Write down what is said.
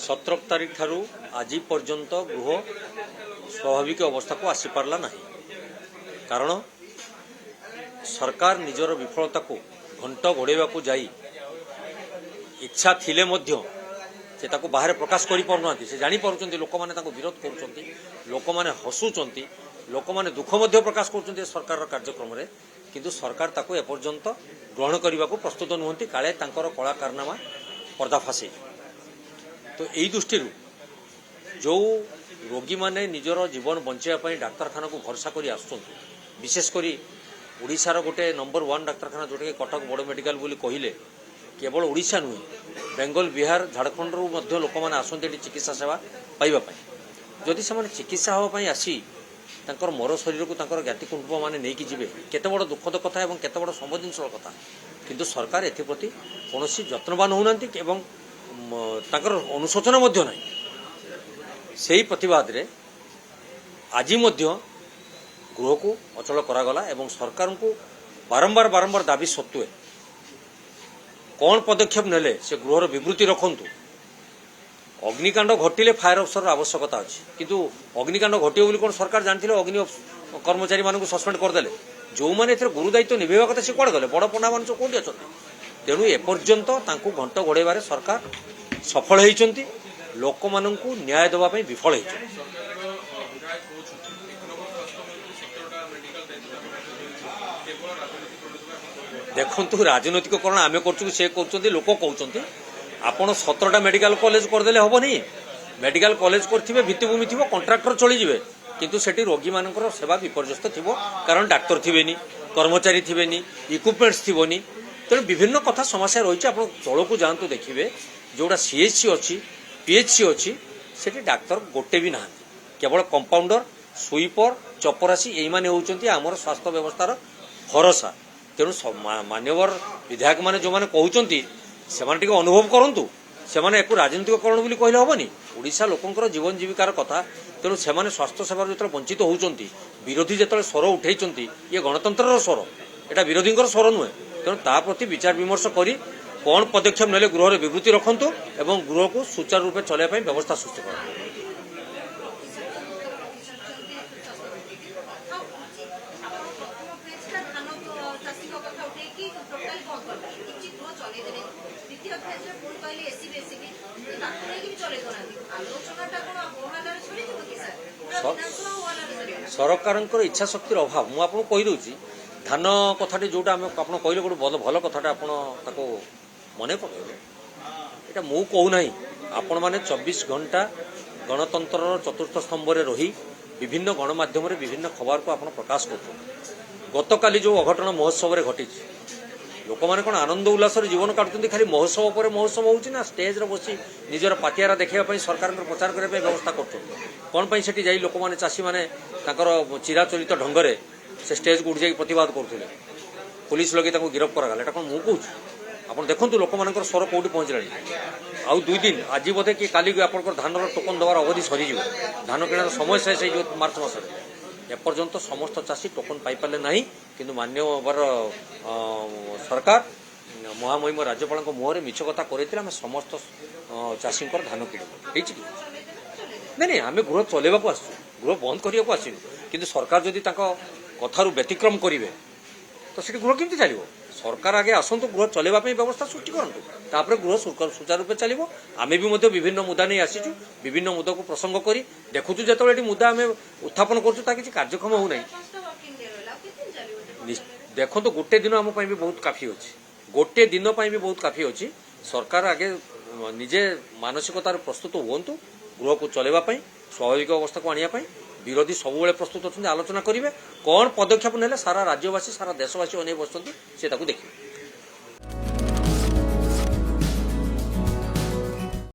17 तारीख ठारू आज पर्यंत गृह स्वाभाविक अवस्था को आसी पारला नहीं। कारण सरकार निजर विफलता को घंट घोड़ेवा को जाई इच्छा थिले मध्य से ताको बाहर प्रकाश करि पारु नांती। से जानि पारुचंती लोक माने ताको विरोध करूचंती, लोक माने हसुचंती, लोक माने दुख मध्य प्रकाश करूचंती सरकार रो कार्यक्रम रे, किंतु सरकार ताको एपर्यंत ग्रहण करने को प्रस्तुत नुहंती। काले तांकर कला कारनामा पर्दाफाशी। तो यही दृष्टि जो रोगी माने निजर जीवन बचाई डाक्तखाना को भरसा कर विशेषकर ओडिशार गोटे नंबर 1 डाक्तखाना जोटा कि कटक बड़ मेडिकल बोली कहले केवल ओडिशा नुहे बेंगल बिहार झारखंड रू लोक मैंने आसते चिकित्सा सेवा पाइबापी। जदि से चिकित्सा हाँपाई आसी तांकर मर शरीर को तांकर ज्ञाति कुटुंब मैंने नहीं जीवे केते बड़ दुखद कथा एवं केते बड़ संवेदनशील कथा, किंतु सरकार एप्रति कौन जत्नवान होना तांकर अनुशोचना मध्य नहीं। से प्रतिवाद रे आज गृह को अचल करागला एवं सरकार को बारंबार बारंबार दाबी सत्वे कौन पदक्षेप नेले से गृहर विवृत्ति रखंतु। अग्निकांड घटिले फायर अफिसर आवश्यकता अच्छी, किंतु अग्निकांड घटियो बोली कौन सरकार जानथिले अग्नि कर्मचारी मानक सस्पेंड करदेले। जो मैंने गुरु दायित्व निभेवा कथा से कौन गले बड़ पंडा मान कौटी अच्छा। तेणु एपर्यंत घंट घोड़ाइबार सरकार सफल होती, लोक मानू न्याय देवाई विफल होती। देखु राजनैतिकरण आम कर से लोक कहते आपण 17टा मेडिकल कॉलेज करदे हेनी। मेडिकल कॉलेज करेंगे भित्तिभूमि थी कंट्राक्टर चलीजे, किंतु सेठी रोगी मानकर सेवा विपर्यस्त थी, कारण डाक्तर थे कर्मचारी थे इक्विपमेंट्स थी। तेणु विभिन्न कथा समस्या रही। आप तौल को जातु देखिए जोड़ा सीएचसी अच्छी पीएचसी अच्छी से डाक्तर गोटे भी ना, केवल कंपाउंडर स्वीपर चपरासी यही होती आमर स्वास्थ्य व्यवस्थार भरोसा। तेणु मान्यवर विधायक मैंने जो मैंने कहते से अनुभव करूँ से राजनीतिकरण बोली कहले हेनी। ओडिशा लोकंर जीवन जीविकार कथा। तेणु से स्वास्थ्य सेवा जो वंचित होती विरोधी जो स्वर उठे ये गणतंत्र स्वर, यहाँ विरोधी स्वर नुहे। तेणु ता प्रति विचार विमर्श करी कौन पदक्षेप नेले गृह विवृत्ति रखंतु एवं गृह को सुचारू रूपे चलाइबा व्यवस्था सृष्टि कर। सरकार इच्छा शक्तिर अभाव मुझे कहीदे धान कथाटी जोटा आप कहले गोटे भल कथाटा आप मन पकड़े यहाँ मु कहूना आपण मैंने 24 घंटा गणतंत्र चतुर्थ स्तंभ में रही विभिन्न गणमाध्यम विभिन्न खबर को आप प्रकाश कर। गतकाली जो अघटन महोत्सव घटी लोक मैंने कौन आनंद उल्लास जीवन काटुंट खाली महोत्सव पर महोत्सव होना स्टेज रे बसी निजर पातियारा देखापी सरकार प्रचार करने व्यवस्था कौन से जाई लोक मैंने चाषी मैंने चिराचरित ढंग से स्टेज को उठी प्रतिवाद करते पुलिस लगे गिरफ करागला। एटा कौन मुझे आप देखो लोक मान स्वर कौटी पहुँचला। आउ 2 दिन आज बोधे कि काली आप धान टोकन देवार अवधि सरीज धान किणार समय शेष हो मार्च मसरे एपर्यंत समस्त चाषी टोकन पाइपारे ना, कि मान्यवर सरकार महामहिम राज्यपाल मुहर मिछ कथा कर समस्त चाषी धान किणु नहीं आम गृह चलैवा को आसु गृह बंद करने को आसनु, किंतु सरकार जदि कथारू व्यतिक्रम करेंगे तो सीट गृह केमती चलो। सरकार आगे आसतु गृह चलैवाई व्यवस्था सृष्टि करूँ गृह सुचारू रूपे चलो। आम भी विभिन्न मुद्दा नहीं आसीचु विभिन्न मुद्दा को प्रसंग कर देखुचु जो मुद्दा आम उत्थापन करूँ किसी कार्यक्रम होना। देखो तो गोटे दिन आम भी बहुत काफी अच्छी गोटे दिन भी बहुत काफी अच्छी। सरकार आगे निजे मानसिकतार प्रस्तुत हूँ गृह को चलैवाई स्वाभाविक अवस्था को आने विरोधी सब प्रस्तुत अच्छा आलोचना करेंगे कौन पदक्षेप नेले सारा राज्यवासी सारा देशवासी अने बसते देखिए।